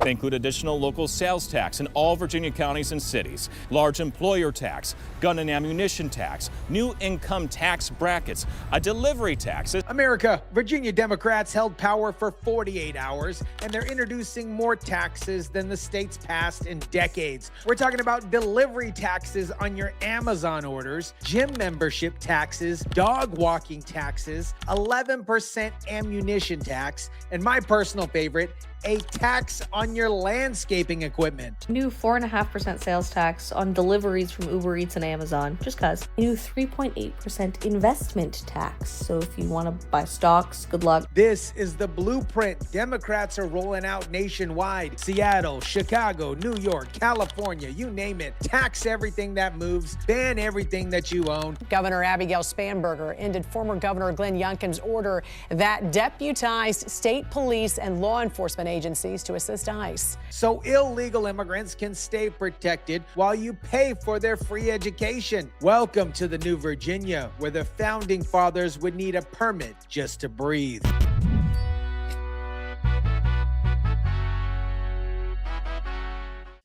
They include additional local sales tax in all Virginia counties and cities, large employer tax, gun and ammunition tax, new income tax brackets, a delivery tax. America, Virginia Democrats held power for 48 hours, and they're introducing more taxes than the state's passed in decades. We're talking about delivery taxes on your Amazon orders, gym membership taxes, dog walking taxes, 11% ammunition tax, and my personal favorite, a tax on your landscaping equipment. New 4.5% sales tax on deliveries from Uber Eats and Amazon, just cause. New 3.8% investment tax. So if you want to buy stocks, good luck. This is the blueprint Democrats are rolling out nationwide. Seattle, Chicago, New York, California, you name it. Tax everything that moves, ban everything that you own. Governor Spanberger ended former Governor Glenn Youngkin's order that deputized state police and law enforcement agencies to assist ICE. So illegal immigrants can stay protected while you pay for their free education. Welcome to the new Virginia, where the founding fathers would need a permit just to breathe.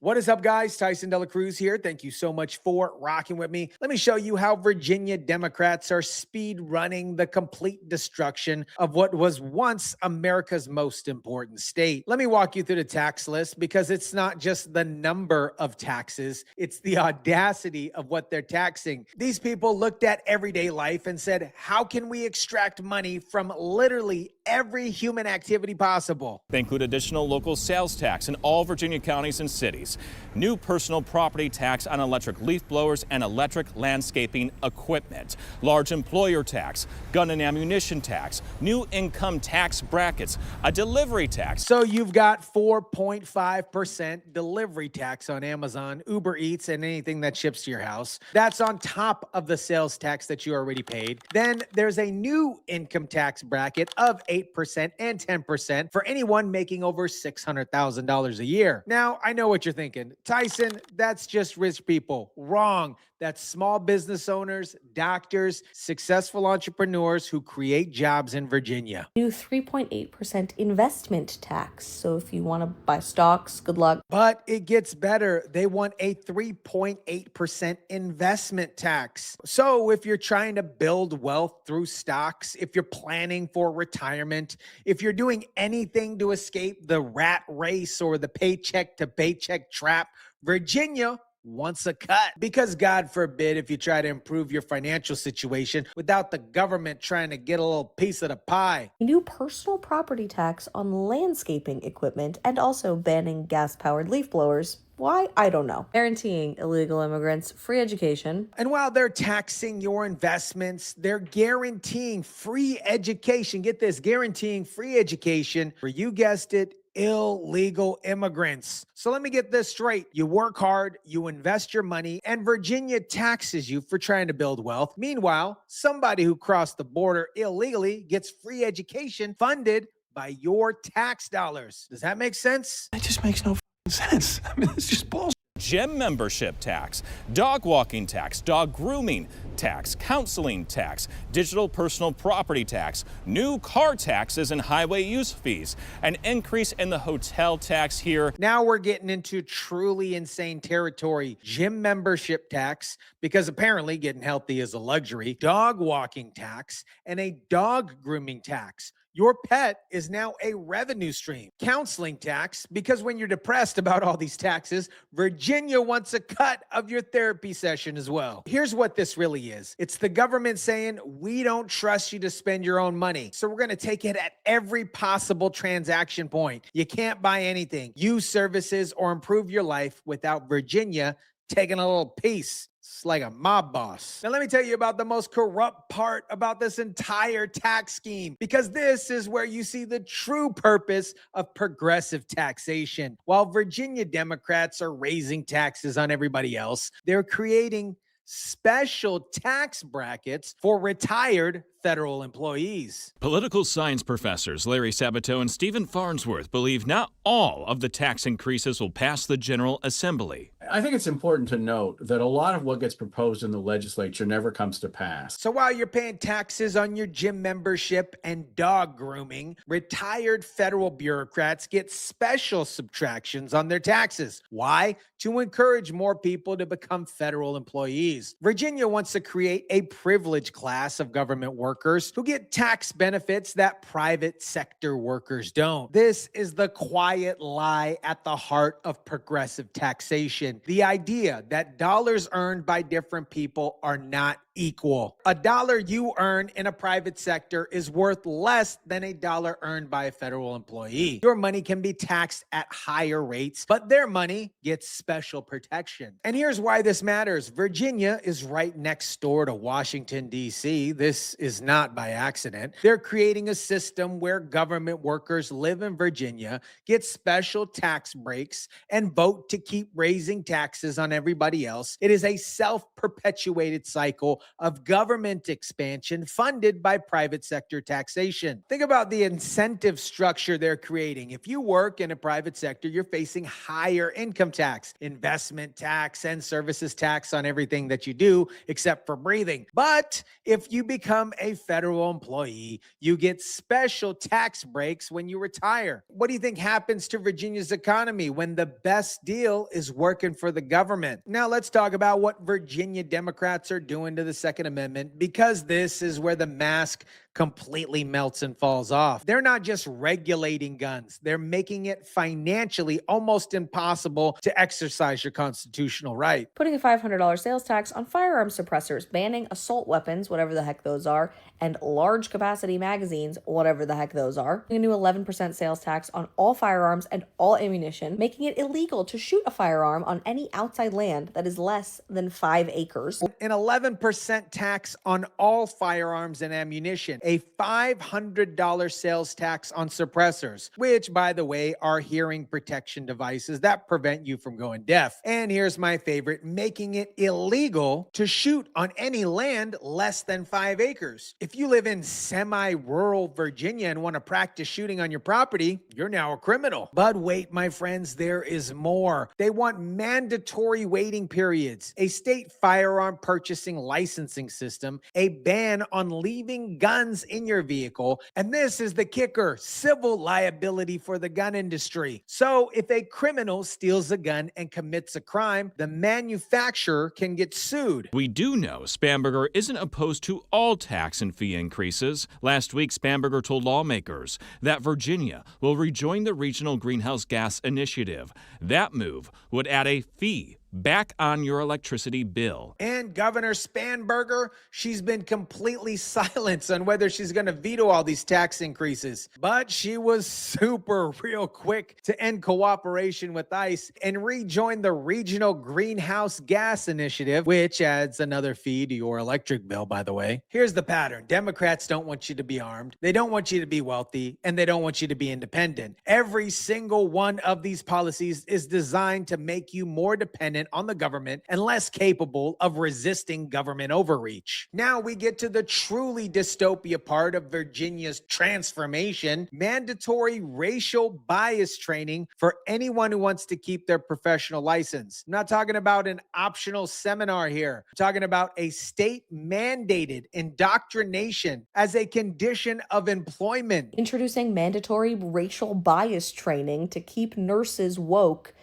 What is up, guys? Tyson DeLaCruz here. Thank you so much for rocking with me. Let me show you how Virginia Democrats are speed running the complete destruction of what was once America's most important state. Let me walk you through the tax list, because it's not just the number of taxes, it's the audacity of what they're taxing. These people looked at everyday life and said, how can we extract money from literally every human activity possible? They include additional local sales tax in all Virginia counties and cities, new personal property tax on electric leaf blowers and electric landscaping equipment, large employer tax, gun and ammunition tax, new income tax brackets, a delivery tax. So you've got 4.5% delivery tax on Amazon, Uber Eats, and anything that ships to your house. That's on top of the sales tax that you already paid. Then there's a new income tax bracket of 8% and 10% for anyone making over $600,000 a year. Now, I know what you're thinking. Tyson, that's just rich people. Wrong. That's small business owners, doctors, successful entrepreneurs who create jobs in Virginia. New 3.8% investment tax. So if you want to buy stocks, good luck. But it gets better. They want a 3.8% investment tax. So if you're trying to build wealth through stocks, if you're planning for retirement, if you're doing anything to escape the rat race or the paycheck to paycheck trap, Virginia wants a cut. Because God forbid if you try to improve your financial situation without the government trying to get a little piece of the pie. A new personal property tax on landscaping equipment, and also banning gas-powered leaf blowers. Why? I don't know. Guaranteeing illegal immigrants free education. And while they're taxing your investments, they're guaranteeing free education. Get this, guaranteeing free education for, you guessed it, illegal immigrants. So let me get this straight. You work hard, you invest your money, and Virginia taxes you for trying to build wealth. Meanwhile, somebody who crossed the border illegally gets free education funded by your tax dollars. Does that make sense? It just makes no sense. I mean, it's just bullshit. Gym membership tax, dog walking tax, dog grooming tax, counseling tax, digital personal property tax, new car taxes and highway use fees, an increase in the hotel tax here. Now we're getting into truly insane territory. Gym membership tax, because apparently getting healthy is a luxury, dog walking tax, and a dog grooming tax. Your pet is now a revenue stream. Counseling tax, because when you're depressed about all these taxes, Virginia wants a cut of your therapy session as well. Here's what this really is. It's the government saying, we don't trust you to spend your own money, so we're going to take it at every possible transaction point. You can't buy anything, use services, or improve your life without Virginia taking a little piece. It's like a mob boss. Now, let me tell you about the most corrupt part about this entire tax scheme, because this is where you see the true purpose of progressive taxation. While Virginia Democrats are raising taxes on everybody else, they're creating special tax brackets for retired federal employees. Political science professors Larry Sabato and Stephen Farnsworth believe not all of the tax increases will pass the General Assembly. I think it's important to note that a lot of what gets proposed in the legislature never comes to pass. So while you're paying taxes on your gym membership and dog grooming, retired federal bureaucrats get special subtractions on their taxes. Why? To encourage more people to become federal employees. Virginia wants to create a privileged class of government workers who get tax benefits that private sector workers don't. This is the quiet lie at the heart of progressive taxation. The idea that dollars earned by different people are not equal. A dollar you earn in a private sector is worth less than a dollar earned by a federal employee. Your money can be taxed at higher rates, but their money gets special protection. And here's why this matters. Virginia is right next door to Washington, D.C. This is not by accident. They're creating a system where government workers live in Virginia, get special tax breaks, and vote to keep raising taxes on everybody else. It is a self-perpetuated cycle of government expansion funded by private sector taxation. Think about the incentive structure they're creating. If you work in a private sector, you're facing higher income tax, investment tax, and services tax on everything that you do except for breathing. But if you become a federal employee, you get special tax breaks when you retire. What do you think happens to Virginia's economy when the best deal is working for the government? Now let's talk about what Virginia Democrats are doing to the Second Amendment, because this is where the mask completely melts and falls off. They're not just regulating guns. They're making it financially almost impossible to exercise your constitutional right. Putting a $500 sales tax on firearm suppressors, banning assault weapons, whatever the heck those are, and large capacity magazines, whatever the heck those are. A new 11% sales tax on all firearms and all ammunition, making it illegal to shoot a firearm on any outside land that is less than 5 acres. An 11% tax on all firearms and ammunition. A $500 sales tax on suppressors, which, by the way, are hearing protection devices that prevent you from going deaf. And here's my favorite, making it illegal to shoot on any land less than 5 acres. If you live in semi-rural Virginia and want to practice shooting on your property, you're now a criminal. But wait, my friends, there is more. They want mandatory waiting periods, a state firearm purchasing licensing system, a ban on leaving guns in your vehicle, and this is the kicker, civil liability for the gun industry. So if a criminal steals a gun and commits a crime, the manufacturer can get sued. We do know Spanberger isn't opposed to all tax and fee increases. Last week, Spanberger told lawmakers that Virginia will rejoin the Regional Greenhouse Gas Initiative. That move would add a fee back on your electricity bill. And Governor Spanberger, she's been completely silent on whether she's going to veto all these tax increases. But she was super real quick to end cooperation with ICE and rejoin the Regional Greenhouse Gas Initiative, which adds another fee to your electric bill, by the way. Here's the pattern. Democrats don't want you to be armed. They don't want you to be wealthy, and they don't want you to be independent. Every single one of these policies is designed to make you more dependent on the government and less capable of resisting government overreach. Now we get to the truly dystopia part of Virginia's transformation: mandatory racial bias training for anyone who wants to keep their professional license. I'm not talking about an optional seminar here. I'm talking about a state-mandated indoctrination as a condition of employment. Introducing mandatory racial bias training to keep nurses woke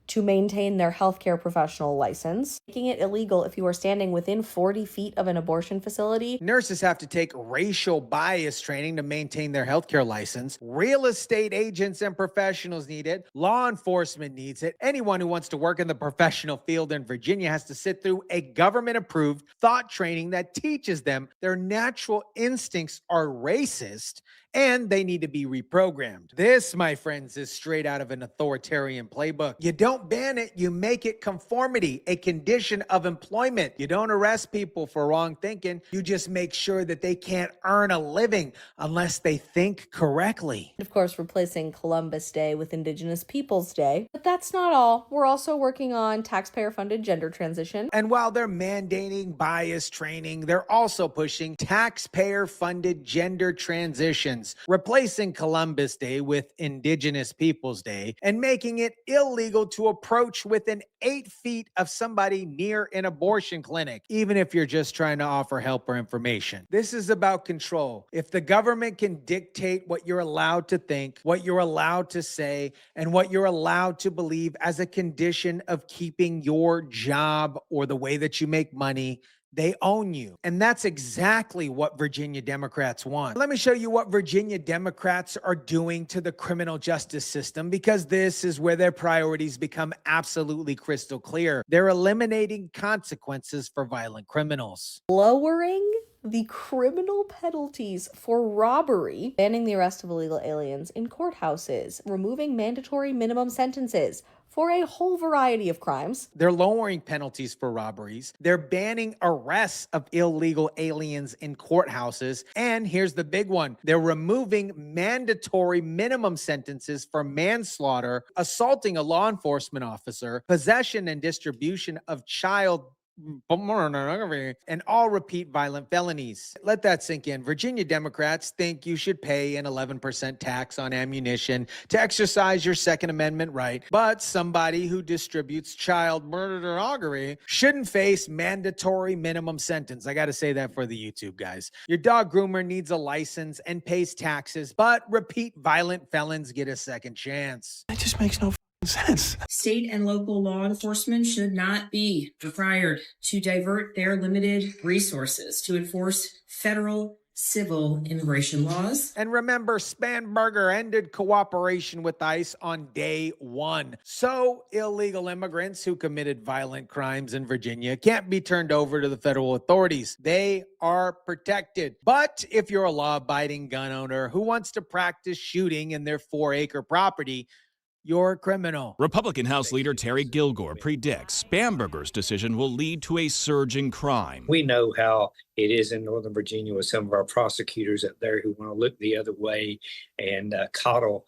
to maintain their healthcare professional license, making it illegal if you are standing within 40 feet of an abortion facility. Nurses have to take racial bias training to maintain their healthcare license. Real estate agents and professionals need it. Law enforcement needs it. Anyone who wants to work in the professional field in Virginia has to sit through a government-approved thought training that teaches them their natural instincts are racist and they need to be reprogrammed. This, my friends, is straight out of an authoritarian playbook. You don't ban it, you make it conformity, a condition of employment. You don't arrest people for wrong thinking. You just make sure that they can't earn a living unless they think correctly. Of course, replacing Columbus Day with Indigenous Peoples Day. But that's not all. We're also working on taxpayer-funded gender transition. And while they're mandating bias training, they're also pushing taxpayer-funded gender transition. celebrations, replacing Columbus Day with Indigenous Peoples Day, and making it illegal to approach within 8 feet of somebody near an abortion clinic, even if you're just trying to offer help or information. This is about control. If the government can dictate what you're allowed to think, what you're allowed to say, and what you're allowed to believe as a condition of keeping your job or the way that you make money, they own you. And that's exactly what Virginia Democrats want. Let me show you what Virginia Democrats are doing to the criminal justice system, because this is where their priorities become absolutely crystal clear. They're eliminating consequences for violent criminals. Lowering the criminal penalties for robbery, banning the arrest of illegal aliens in courthouses, removing mandatory minimum sentences for a whole variety of crimes. They're lowering penalties for robberies. They're banning arrests of illegal aliens in courthouses. And here's the big one. They're removing mandatory minimum sentences for manslaughter, assaulting a law enforcement officer, possession and distribution of child pornography, and all repeat violent felonies. Let that sink in. Virginia Democrats think you should pay an 11% tax on ammunition to exercise your Second Amendment right, but somebody who distributes child pornography shouldn't face mandatory minimum sentence. I got to say that for the YouTube guys. Your dog groomer needs a license and pays taxes, but repeat violent felons get a second chance. That just makes no sense. State and local law enforcement should not be required to divert their limited resources to enforce federal civil immigration laws. And remember, Spanberger ended cooperation with ICE on day one. So illegal immigrants who committed violent crimes in Virginia can't be turned over to the federal authorities. They are protected. But if you're a law-abiding gun owner who wants to practice shooting in their 4-acre property, you're a criminal. Republican House Leader Terry Gilgore predicts Spanberger's decision will lead to a surge in crime. We know how it is in Northern Virginia with some of our prosecutors up there who want to look the other way and coddle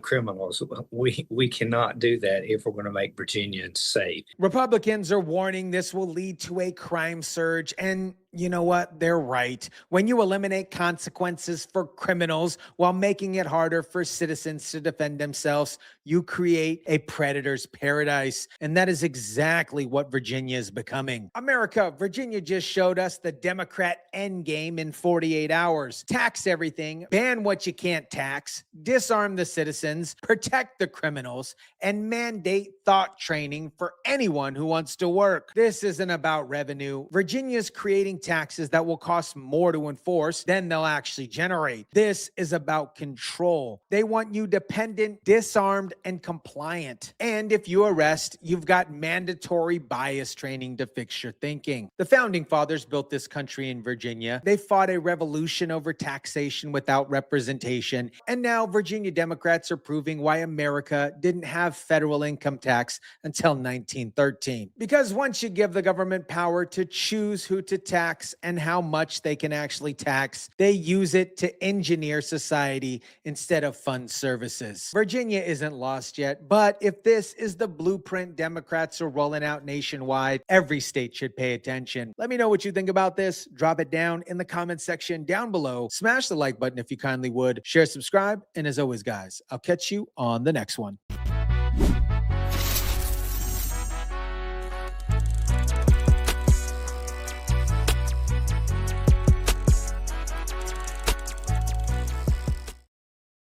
criminals. We cannot do that if we're going to make Virginians safe. Republicans are warning this will lead to a crime surge, and you know what? They're right. When you eliminate consequences for criminals while making it harder for citizens to defend themselves, you create a predator's paradise. And that is exactly what Virginia is becoming. America, Virginia just showed us the Democrat endgame in 48 hours. Tax everything, ban what you can't tax, disarm the citizens, protect the criminals, and mandate thought training for anyone who wants to work. This isn't about revenue. Virginia's creating taxes that will cost more to enforce than they'll actually generate. This is about control. They want you dependent, disarmed, and compliant. And if you arrest, you've got mandatory bias training to fix your thinking. The founding fathers built this country in Virginia. They fought a revolution over taxation without representation. And now Virginia Democrats are proving why America didn't have federal income tax until 1913. Because once you give the government power to choose who to tax and how much they can actually tax, they use it to engineer society instead of fund services. Virginia isn't lost yet, but if this is the blueprint Democrats are rolling out nationwide, every state should pay attention. Let me know what you think about this. Drop it down in the comment section down below. Smash the like button if you kindly would. Share, subscribe, and as always, guys, I'll catch you on the next one.